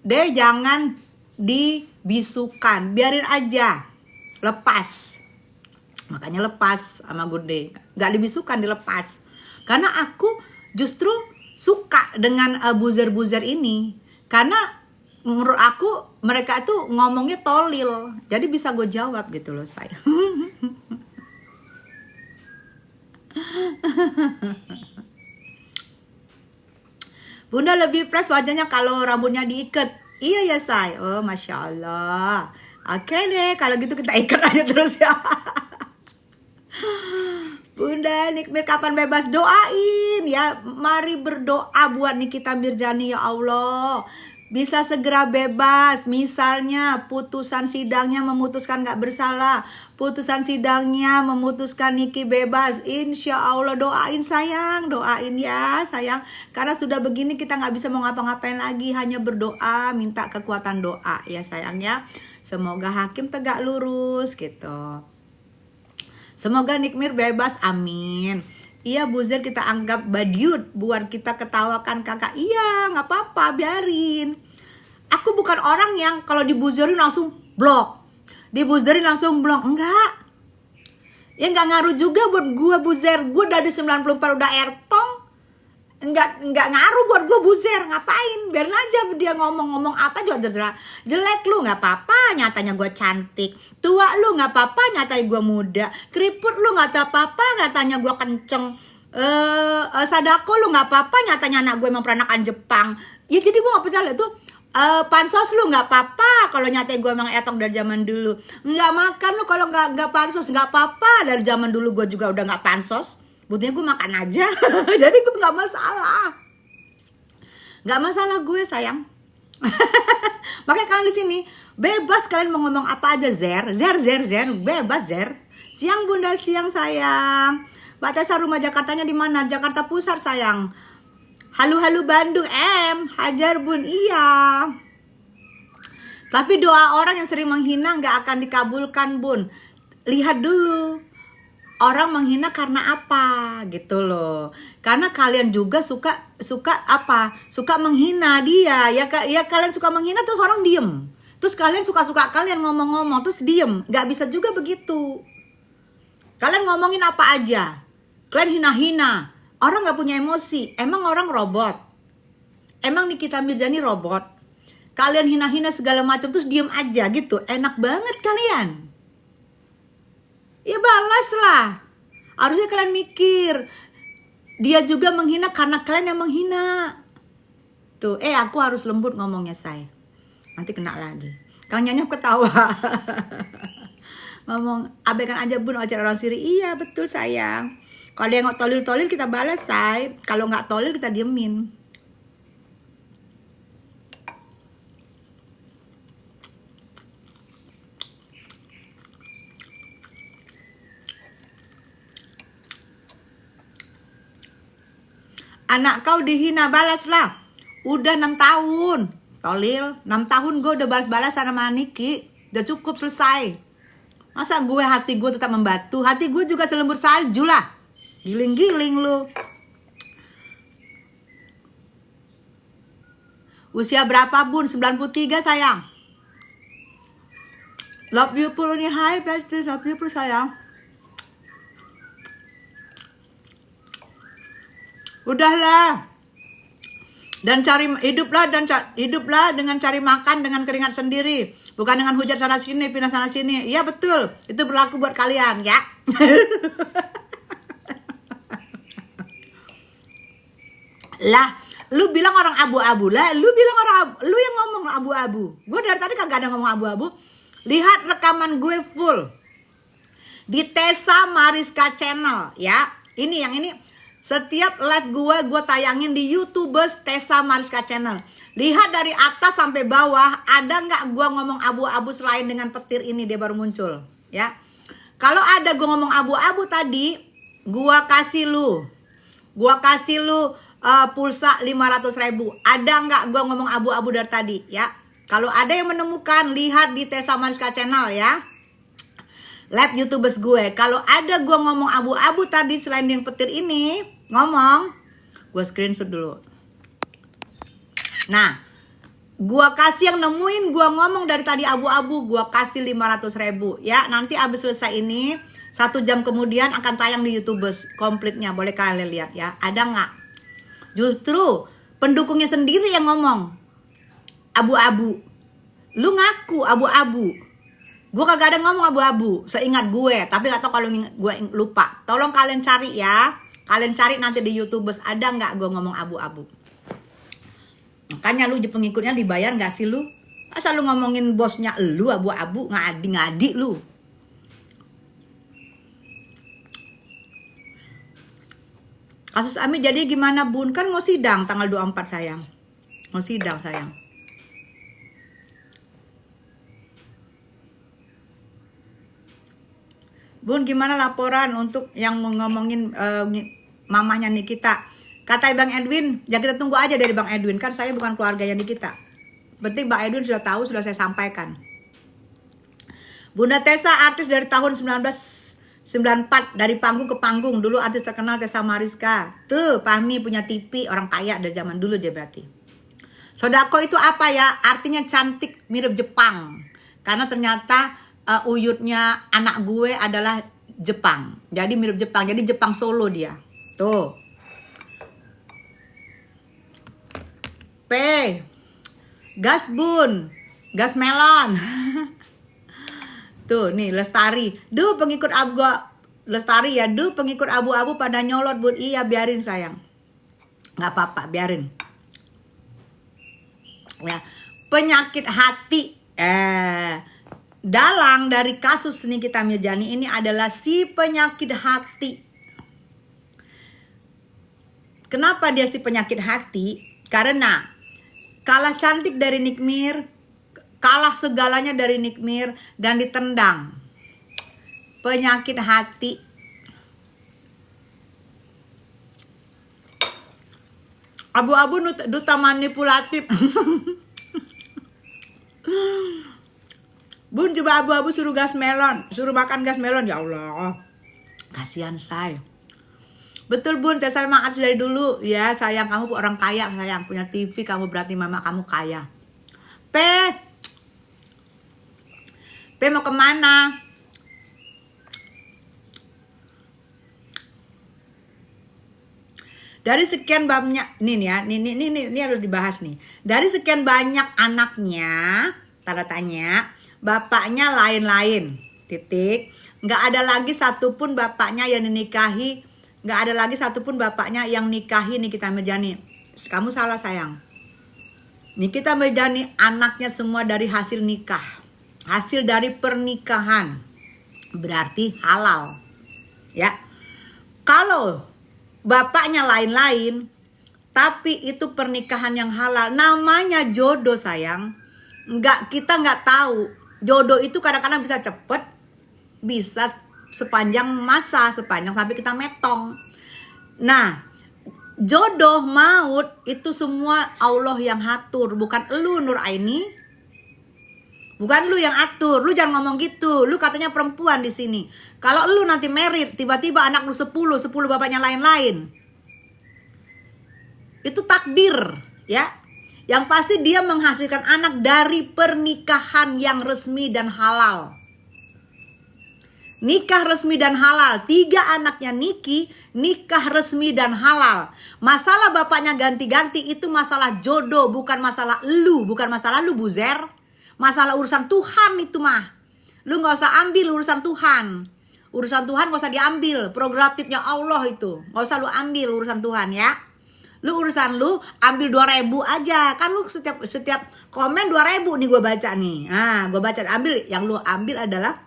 Deh jangan dibisukan, biarin aja. Lepas. Makanya lepas sama Good Day. Gak dibisukan, dilepas. Karena aku justru suka dengan buzzer-buzzer ini. Karena menurut aku mereka itu ngomongnya tolil. Jadi bisa gue jawab gitu loh saya. Bunda lebih fresh wajahnya kalau rambutnya diikat. Iya ya say. Oh Masya Allah. Oke deh kalau gitu kita ikat aja terus ya. Bunda Nikmir kapan bebas, doain ya. Mari berdoa buat Nikita Mirjani ya Allah. Bisa segera bebas. Misalnya putusan sidangnya memutuskan gak bersalah. Putusan sidangnya memutuskan Niki bebas. Insya Allah doain sayang. Doain ya sayang. Karena sudah begini kita gak bisa mau ngapa-ngapain lagi. Hanya berdoa, minta kekuatan doa ya sayangnya. Semoga hakim tegak lurus gitu. Semoga Nikmir bebas, amin. Iya buzzer kita anggap badiut buat kita ketawakan kakak. Iya gak apa-apa, biarin. Aku bukan orang yang kalau dibuzzerin langsung blok. Dibuzzerin langsung blok, enggak. Ya gak ngaruh juga buat gue buzzer. Gue dari 94 udah ertong. nggak ngaruh buat gue buser, ngapain, biarin aja dia ngomong apa juga terserah. Jelek lu nggak apa-apa, nyatanya gue cantik. Tua lu nggak apa-apa, nyatanya gue muda. Keriput lu nggak apa-apa, nyatanya gue kenceng. Sadako lu nggak apa-apa, nyatanya anak gue emang peranakan Jepang. Ya jadi gue nggak percaya tuh. Pansos lu nggak apa-apa kalau nyatanya gue emang etok dari zaman dulu. Nggak makan lu kalau nggak pansos, nggak apa-apa, dari zaman dulu gue juga udah nggak pansos. Buktinya gue makan aja. Jadi gue nggak masalah. Nggak masalah gue sayang. Makanya kalian di sini bebas kalian mau ngomong apa aja. Zer, bebas zer. Siang bunda, siang sayang. Mbak Tessa, rumah Jakartanya di mana? Jakarta Pusat sayang. Halu Bandung hajar bun, iya. Tapi doa orang yang sering menghina nggak akan dikabulkan bun. Lihat dulu. Orang menghina karena apa gitu loh. Karena kalian juga suka apa? Suka menghina dia. Ya kalian suka menghina terus orang diem. Terus kalian suka kalian ngomong-ngomong terus diem. Gak bisa juga begitu. Kalian ngomongin apa aja. Kalian hina-hina. Orang gak punya emosi. Emang orang robot? Emang Nikita Mirzani robot? Kalian hina-hina segala macam terus diem aja gitu. Enak banget kalian. Ya balas lah. Harusnya kalian mikir. Dia juga menghina karena kalian yang menghina. Tuh, aku harus lembut ngomongnya say. Nanti kena lagi. Kang Nyanyap ketawa. Ngomong, abaikan aja bun ocehan orang siri. Iya betul sayang. Kalau dia nggak tolil kita balas say. Kalau nggak tolil kita diemin. Anak kau dihina, balaslah. Udah 6 tahun. Tolil, 6 tahun gue udah balas-balas sama Niki. Udah cukup, selesai. Masa hati gue tetap membatu? Hati gue juga selembut salju lah. Giling-giling lu. Usia berapa bun? 93 sayang. Love you pul nih, hai bestie. Love you pul sayang. Udahlah. Dan hiduplah dengan cari makan dengan keringat sendiri, bukan dengan hujat sana sini, pindah sana sini. Iya betul. Itu berlaku buat kalian ya. Lah, lu bilang orang abu-abu lah, lu yang ngomong abu-abu. Gue dari tadi kagak ada ngomong abu-abu. Lihat rekaman gue full di Tessa Mariska Channel ya. Yang ini setiap live gue tayangin di YouTubers Tessa Mariska Channel. Lihat dari atas sampai bawah, ada nggak gue ngomong abu-abu selain dengan petir ini dia baru muncul ya. Kalau ada gue ngomong abu-abu tadi, gue kasih lu pulsa 500.000. Ada nggak gue ngomong abu-abu dari tadi ya? Kalau ada yang menemukan, lihat di Tessa Mariska Channel ya. Live YouTubers gue. Kalau ada gue ngomong abu-abu tadi selain yang petir ini, ngomong, gue screenshot dulu. Nah, gue kasih yang nemuin gue ngomong dari tadi abu-abu, gue kasih 500.000 ya. Nanti abis selesai ini 1 jam kemudian akan tayang di YouTubers komplitnya. Boleh kalian lihat ya. Ada nggak? Justru pendukungnya sendiri yang ngomong abu-abu. Lu ngaku abu-abu. Gue kagak ada ngomong abu-abu, seingat gue. Tapi gak tau kalau gue lupa. Tolong kalian cari ya. Kalian cari nanti di YouTubers, ada gak gue ngomong abu-abu. Makanya lu pengikutnya dibayar gak sih lu? Masa lu ngomongin bosnya lu abu-abu, ngadi-ngadi lu. Kasus Ami jadi gimana bun? Kan mau sidang tanggal 24 sayang. Mau sidang sayang. Bun, gimana laporan untuk yang ngomongin mamahnya Nikita? Kata Bang Edwin, ya kita tunggu aja dari Bang Edwin. Kan saya bukan keluarganya Nikita. Penting Bang Edwin sudah tahu, sudah saya sampaikan. Bunda Tessa artis dari tahun 1994. Dari panggung ke panggung. Dulu artis terkenal Tessa Mariska. Tuh, Fahmi punya TV, orang kaya dari zaman dulu dia berarti. Sodako itu apa ya? Artinya cantik, mirip Jepang. Karena ternyata uyutnya anak gue adalah Jepang. Jadi mirip Jepang. Jadi Jepang Solo dia. Tuh. P. Gas bun. Gas melon. Tuh nih Lestari. Duh pengikut abu Lestari ya. Duh pengikut abu-abu pada nyolot bun. Iya biarin sayang. Gak apa-apa biarin. Ya. Penyakit hati. Dalang dari kasus Nikita Mirzani ini adalah si penyakit hati. Kenapa dia si penyakit hati? Karena kalah cantik dari Nikmir, kalah segalanya dari Nikmir, dan ditendang. Penyakit hati. Abu-abu duta manipulatif. Bun coba abu-abu suruh gas melon, suruh makan gas melon. Ya Allah, kasihan saya. Betul bun, Tessa memang artis dari dulu. Ya sayang, kamu orang kaya sayang. Punya TV, kamu berarti mama kamu kaya. P mau kemana? Dari sekian banyak, ini harus dibahas nih. Dari sekian banyak anaknya, tanda tanya, bapaknya lain-lain. Titik. Nggak ada lagi satupun bapaknya yang dinikahi. Nggak ada lagi satupun bapaknya yang nikahi Nikita Mirzani. Kamu salah sayang. Nikita Mirzani anaknya semua dari hasil nikah. Hasil dari pernikahan. Berarti halal. Ya. Kalau bapaknya lain-lain, tapi itu pernikahan yang halal, namanya jodoh sayang. Kita nggak tahu. Jodoh itu kadang-kadang bisa cepet, bisa sepanjang masa, sepanjang sampai kita metong. Nah, jodoh maut itu semua Allah yang atur, bukan elu Nur Aini. Bukan lu yang atur. Lu jangan ngomong gitu. Lu katanya perempuan di sini. Kalau lu nanti merit, tiba-tiba anak lu 10 bapaknya lain-lain. Itu takdir, ya. Yang pasti dia menghasilkan anak dari pernikahan yang resmi dan halal. Nikah resmi dan halal. 3 anaknya Niki nikah resmi dan halal. Masalah bapaknya ganti-ganti itu masalah jodoh, bukan masalah lu, bukan masalah lu buzer. Masalah urusan Tuhan itu mah. Lu gak usah ambil urusan Tuhan. Urusan Tuhan gak usah diambil. Prerogatifnya Allah itu. Gak usah lu ambil urusan Tuhan ya. Lu urusan lu ambil 2.000 aja. Kan lu setiap komen 2.000 nih gue baca nih. Nah gue baca ambil. Yang lu ambil adalah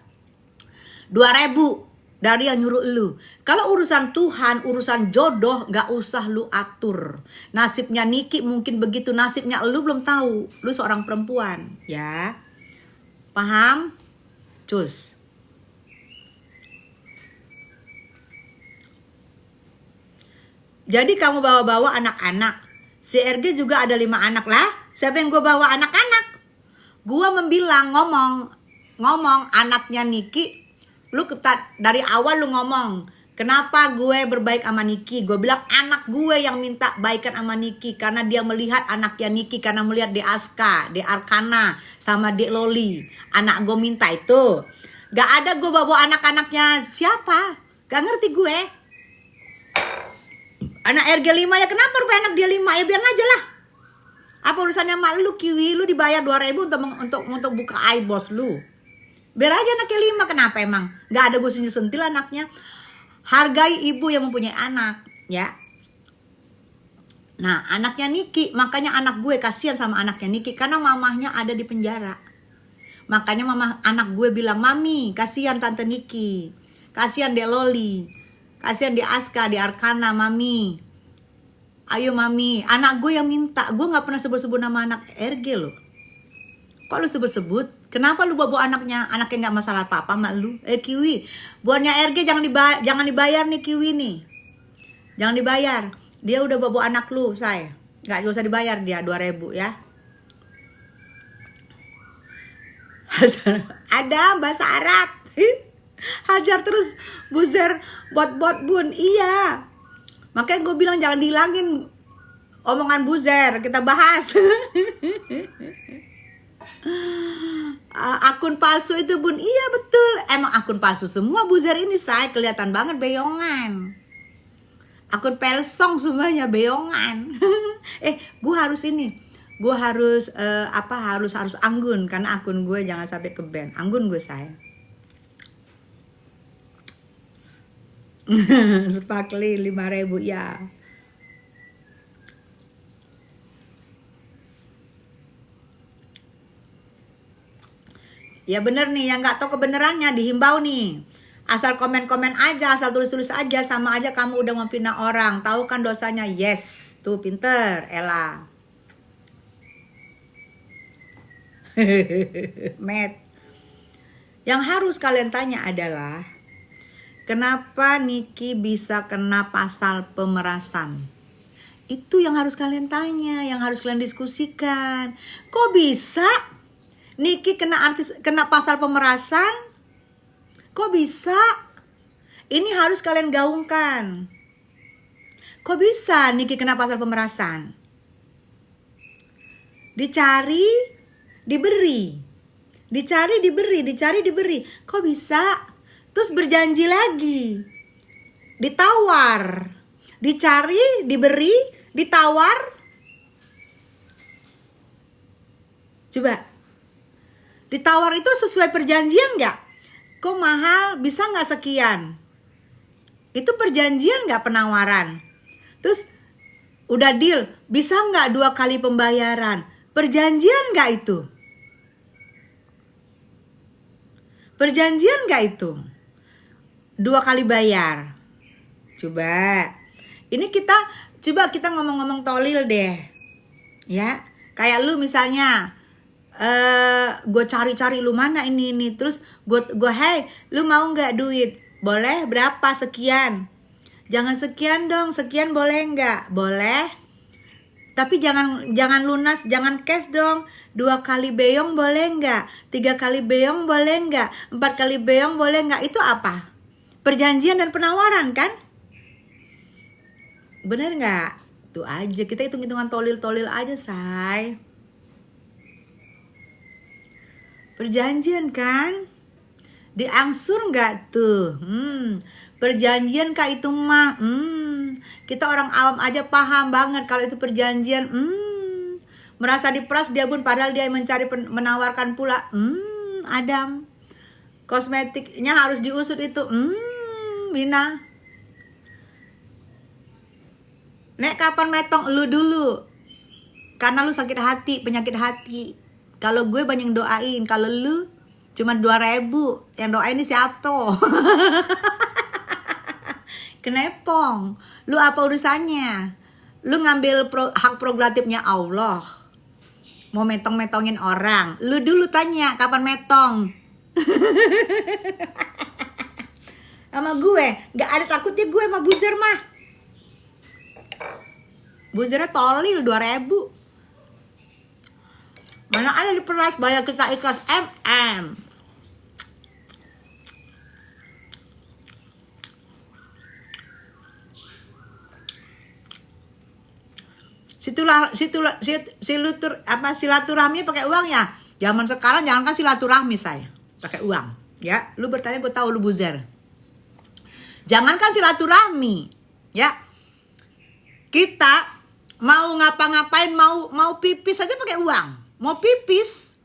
2.000 dari yang nyuruh lu. Kalau urusan Tuhan, urusan jodoh gak usah lu atur. Nasibnya Niki mungkin begitu, nasibnya lu belum tahu. Lu seorang perempuan, ya. Paham? Cus. Jadi kamu bawa-bawa anak-anak. Si RG juga ada 5 anak lah. Siapa yang gue bawa anak-anak? Gue ngomong anaknya Niki. Lu dari awal lu ngomong, kenapa gue berbaik sama Niki? Gue bilang anak gue yang minta baikan sama Niki karena dia melihat anaknya Niki, karena melihat Dek Aska, Dek Arkana, sama Dek Loli. Anak gue minta itu. Gak ada gue bawa anak-anaknya siapa? Gak ngerti gue. Anak RG 5 ya, kenapa rupanya anak dia 5? Ya biar aja lah. Apa urusannya mak lu Kiwi? Lu dibayar 2.000 untuk buka iBoss lu. Biar aja anaknya 5, kenapa emang? Gak ada gue sentil anaknya. Hargai ibu yang mempunyai anak, ya. Nah, anaknya Niki, makanya anak gue kasihan sama anaknya Niki karena mamahnya ada di penjara. Makanya anak gue bilang, "Mami, kasihan tante Niki. Kasihan Dek Loli. Kasihan Dek Aska, Dek Arkana, Mami. Ayo Mami." Anak gue yang minta. Gue gak pernah sebut-sebut nama anak RG loh. Kok lu sebut-sebut? Kenapa lu bawa anaknya gak masalah apa-apa mak lu? Kiwi, buatnya RG jangan dibayar nih Kiwi nih. Jangan dibayar. Dia udah bawa anak lu, say. Gak usah dibayar dia 2.000 ya. Ada bahasa Arab. Hajar terus buzer bot bun. Iya. Makanya gue bilang jangan dihilangin omongan buzer. Kita bahas. Akun palsu itu bun, iya betul. Emang akun palsu semua buzer ini saya kelihatan banget beyongan. Akun pelsong semuanya beyongan. Gue harus ini. gue harus harus anggun karena akun gue jangan sampai ke ban. Anggun gue saya. Sparkly 5.000 ya. Ya bener nih, yang nggak tahu kebenarannya dihimbau nih. Asal komen-komen aja, asal tulis-tulis aja, sama aja kamu udah memfitnah orang. Tahu kan dosanya? Yes, tuh pinter, Ella. Matt. Yang harus kalian tanya adalah, kenapa Niki bisa kena pasal pemerasan? Itu yang harus kalian tanya, yang harus kalian diskusikan. Kok bisa Niki kena pasal pemerasan? Kok bisa? Ini harus kalian gaungkan. Kok bisa Niki kena pasal pemerasan? Dicari, diberi. Dicari, diberi, dicari, diberi. Kok bisa? Terus berjanji lagi. Ditawar. Dicari, diberi, ditawar. Coba. Ditawar itu sesuai perjanjian nggak? Kok mahal? Bisa nggak sekian? Itu perjanjian nggak penawaran? Terus udah deal, bisa nggak 2 kali pembayaran? Perjanjian nggak itu? Perjanjian nggak itu? 2 kali bayar. Coba. Ini coba kita ngomong-ngomong tolil deh. Ya, kayak lu misalnya, gue cari-cari lu mana ini terus gue hey, lu mau nggak duit? Boleh, berapa? Sekian. Jangan sekian dong, sekian boleh nggak? Boleh, tapi jangan lunas, jangan cash dong. 2 kali beyong boleh nggak? 3 kali beyong boleh nggak? 4 kali beyong boleh nggak? Itu apa? Perjanjian dan penawaran kan? Bener nggak? Tuh aja, kita hitung-hitungan tolil aja, say. Perjanjian kan? Diangsur nggak tuh? Perjanjian kah itu mah? Kita orang awam aja paham banget kalau itu perjanjian. Merasa diperas dia pun, padahal dia mencari menawarkan pula. Adam. Kosmetiknya harus diusut itu. Mina. Nek kapan metong lu dulu? Karena lu sakit hati, penyakit hati. Kalau gue banyak yang doain, kalau lu cuma 2.000, yang doain ini siapa? Kenepong, lu apa urusannya? Lu ngambil hak prerogatifnya Allah, mau metong-metongin orang. Lu dulu tanya kapan metong. Sama gue, gak ada takutnya gue sama buzzer mah. Buzzernya tolil 2.000. Mana ada diperas, bayar kita ikhlas MM. Silaturahmi pakai uang ya. Zaman sekarang jangankan silaturahmi saya pakai uang, ya. Lu bertanya, gue tahu lu buzzer. Jangankan silaturahmi, ya. Kita mau ngapa-ngapain, mau pipis aja pakai uang. Mau pipis,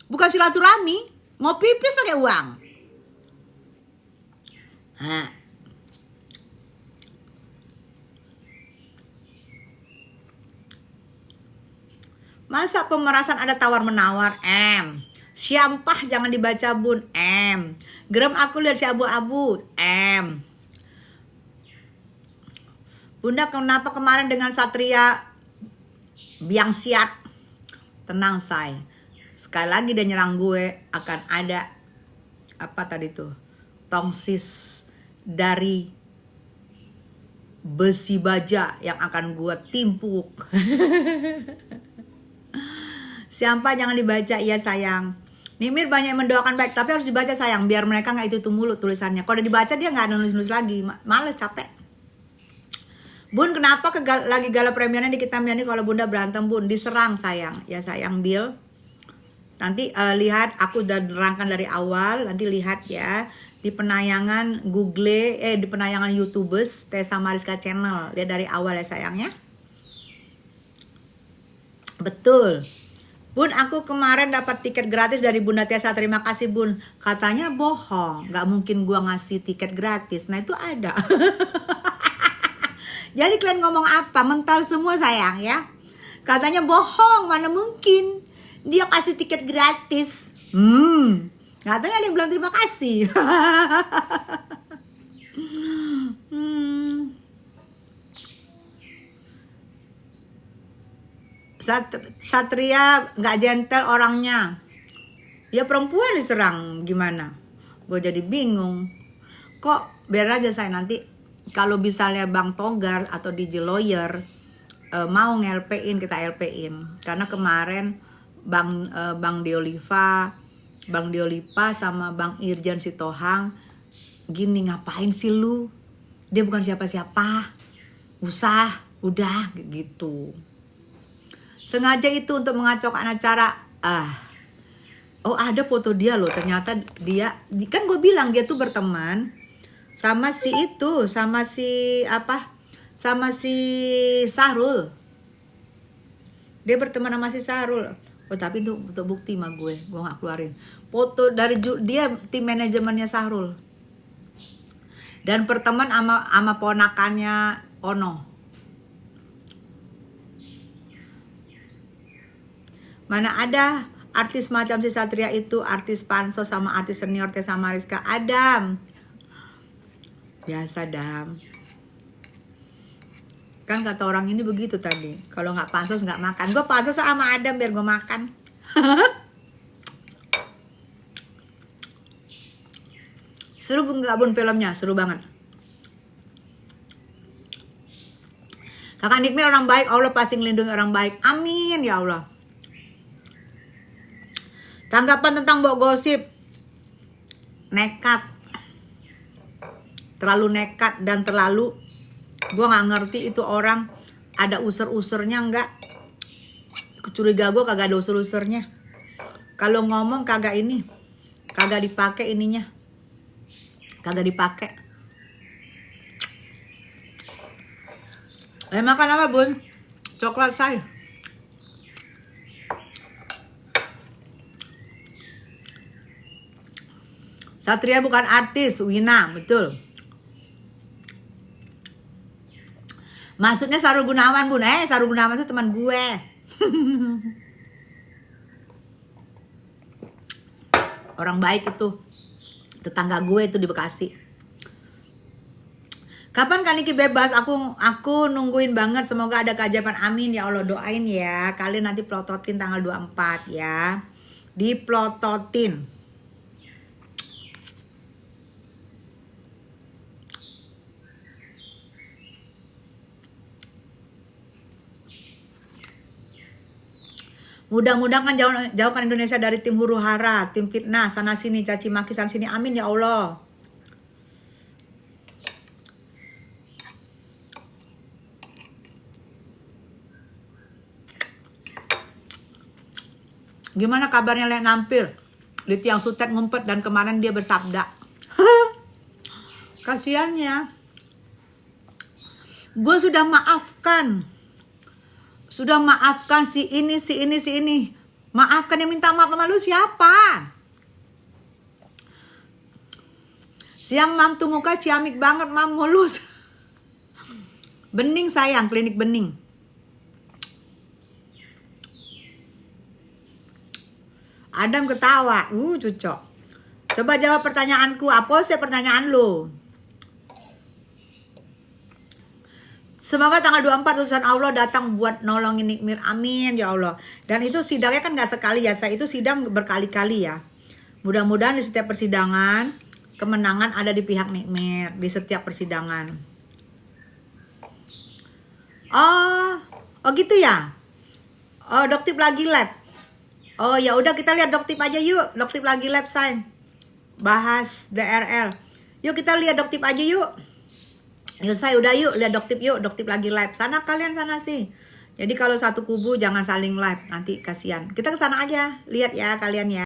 bukan silaturahmi, mau pipis pakai uang. Masa pemerasan ada tawar-menawar? Siampah jangan dibaca bun. Gerem aku lihat si abu-abu. Bunda, kenapa kemarin dengan Satria biang siat? Tenang, say. Sekali lagi dia nyerang gue, akan ada apa tadi tuh? Tongsis dari besi baja yang akan gue timpuk. Siapa jangan dibaca, iya sayang. Nimir banyak yang mendoakan baik, tapi harus dibaca sayang, biar mereka nggak itu mulu tulisannya. Kalau udah dibaca dia nggak nulis-nulis lagi, males, capek. Bun, kenapa lagi gala premiernya di kita nih kalau bunda berantem bun? Diserang sayang, ya sayang Bill. Nanti lihat, aku udah nerangkan dari awal, nanti lihat ya di penayangan Google, di penayangan YouTubers Tessa Mariska Channel, lihat dari awal ya sayangnya. Betul. Bun, aku kemarin dapat tiket gratis dari Bunda Tiasa. Terima kasih, Bun. Katanya bohong. Gak mungkin gua ngasih tiket gratis. Nah, itu ada. Jadi kalian ngomong apa? Mental semua sayang ya. Katanya bohong. Mana mungkin. Dia kasih tiket gratis. Katanya ada yang bilang terima kasih. Satria nggak gentle orangnya. Ya perempuan diserang gimana? Gue jadi bingung. Kok biar aja saya nanti kalau misalnya Bang Togar atau DJ Lawyer mau nge-LP-in, kita LP-in. Karena kemarin Bang Dioliva sama Bang Irjan Sitohang gini, ngapain sih lu? Dia bukan siapa-siapa. Udah gitu. Sengaja itu untuk mengacaukan acara. Oh ada foto dia loh. Ternyata dia, kan gue bilang dia tuh berteman sama si itu, sama si Sahrul. Dia berteman sama si Sahrul. Oh tapi itu untuk bukti mah gue gak keluarin. Foto dari dia tim manajemennya Sahrul. Dan berteman sama ponakannya Ono. Mana ada artis macam si Satria itu, artis Panso sama artis senior Tessa Mariska. Adam. Biasa Dam. Kan kata orang ini begitu tadi. Kalau nggak pansos nggak makan. Gue pansos sama Adam biar gue makan. Seru nggak Bun filmnya? Seru banget. Kakak Nikmi orang baik. Allah pasti ngelindungi orang baik. Amin ya Allah. Tanggapan tentang Mbok Gosip. Nekat. Terlalu nekat dan terlalu, gue gak ngerti itu orang ada user-usernya enggak. Curiga gue kagak ada user-usernya. Kalau ngomong kagak ini, kagak dipakai ininya. Kagak dipakai. Makan apa Bun? Coklat say. Satria bukan artis, Wina, betul. Maksudnya Sarul Gunawan Bun, Sarul Gunawan itu teman gue. Orang baik itu, tetangga gue itu di Bekasi. Kapan Kak Niki bebas? Aku nungguin banget, semoga ada keajaiban, amin ya Allah, doain ya. Kalian nanti plototin tanggal 24 ya. Diplototin. Mudah-mudahan kan jauhkan Indonesia dari tim huru hara, tim fitnah, sana sini, caci maki sana sini. Amin ya Allah. Gimana kabarnya Lek Nampil? Di tiang sutet ngumpet dan kemarin dia bersabda. Kasiannya. Gue sudah maafkan. Sudah maafkan si ini. Maafkan, yang minta maaf sama lu siapa? Siang mam tuh muka ciamik banget mam, mulus. Bening sayang, klinik bening. Adam ketawa, cucok. Coba jawab pertanyaanku, apa sih pertanyaan lu? Semoga tanggal 24 utusan Allah datang buat nolongin Nikmir. Amin ya Allah. Dan itu sidangnya kan gak sekali ya. Itu sidang berkali-kali ya. Mudah-mudahan di setiap persidangan kemenangan ada di pihak Nikmir. Di setiap persidangan. Oh gitu ya. Oh Doktip lagi live. Oh ya udah kita lihat Doktip aja yuk. Doktip lagi live say. Bahas DRL. Yuk kita lihat Doktip aja yuk. Yuk saya udah yuk lihat Doktip yuk. Doktip lagi live. Sana kalian sana sih. Jadi kalau satu kubu jangan saling live, nanti kasihan. Kita ke sana aja. Lihat ya kalian ya.